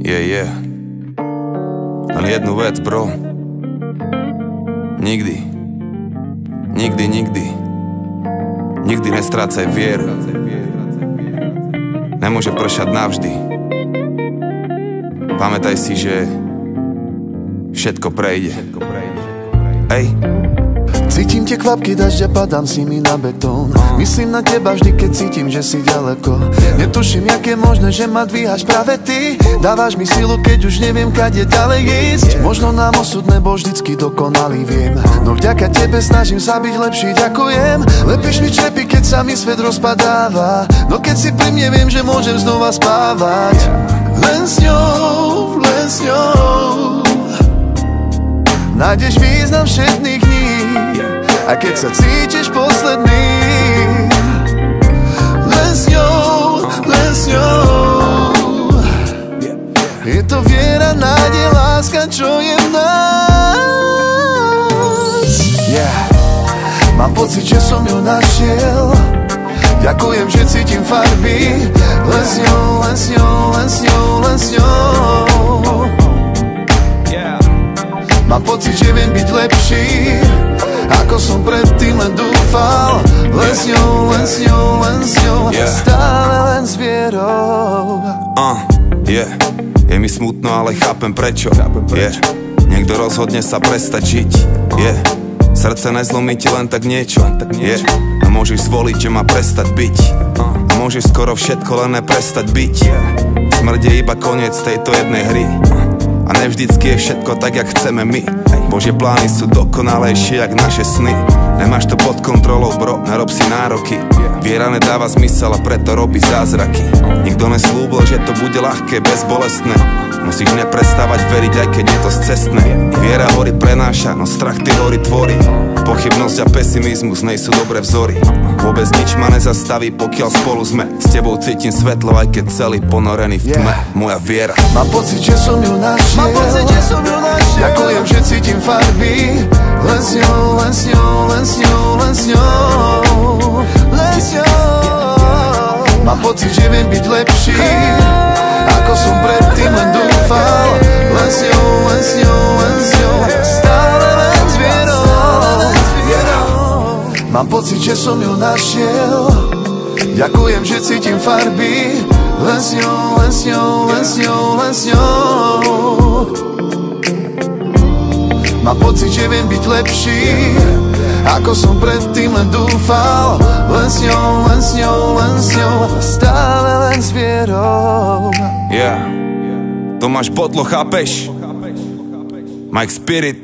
Yeah. Len jednu vec, bro. Nikdy nestrácaj vieru. Nemôže pršať navždy. Pamätaj si, že všetko prejde. Ej. Cítim tie kvapky dažďa, padám s nimi na betón. Myslím na teba vždy, keď cítim, že si ďaleko. Netuším, jak je možné, že ma dvíhaš práve ty. Dávaš mi silu, keď už neviem, kade ďalej ísť. Možno nám osud nebol vždycky dokonalý, viem. No vďaka tebe snažím sa byť lepší, ďakujem. Lepíš mi črepy, keď sa mi svet rozpadáva. No keď si pri mne, viem, že môžem znova spávať. Len s ňou nájdeš význam všetných dní. A keď sa cítiš posledný, len s ňou je to viera, nádej, láska, čo je v nás. Mám pocit, že som ju našiel. Ďakujem, že cítim farby. Len s ňou. Mám pocit, že viem byť lepší, ako som predtým len dúfal. Len s ňou, stále len s vierou. Je mi smutno, ale chápem prečo. Niekto rozhodne sa prestať žiť. Srdce nezlomí ti len tak niečo. A môžeš zvoliť, že má prestať byť. A môžeš skoro všetko len prestať byť. Smrť je iba koniec tejto jednej hry. A nevždycky je všetko tak, jak chceme my. Božie plány sú dokonalejšie, jak naše sny. Nemáš to pod kontrolou, bro, nerob si nároky. Viera nedáva zmysel a preto robí zázraky. Nikto neslúbil, že to bude ľahké, bezbolestné. Musíš neprestávať veriť, aj keď je to scestné. Viera hory prenáša, no strach ty hory tvorí. Pochybnosť a pesimizmus nejsú dobré vzory. Vôbec nič ma nezastaví, pokiaľ spolu sme. S tebou cítim svetlo, aj keď celý ponorený v tme. Moja viera. Mám pocit, že som ju našiel. Ďakujem, že cítim farby. Len s ňou. Mám pocit, že viem byť lepší, ako som predtým len dúfal. Len s ňou. Stále len s vierou. Mám pocit, že som ju našiel. Ďakujem, že cítim farby. Len s ňou. Mám pocit, že viem byť lepší, ako som predtým len dúfal. Len s ňou. Stále len s vierou. Tomáš Botlo, chápeš? Mike Spirit.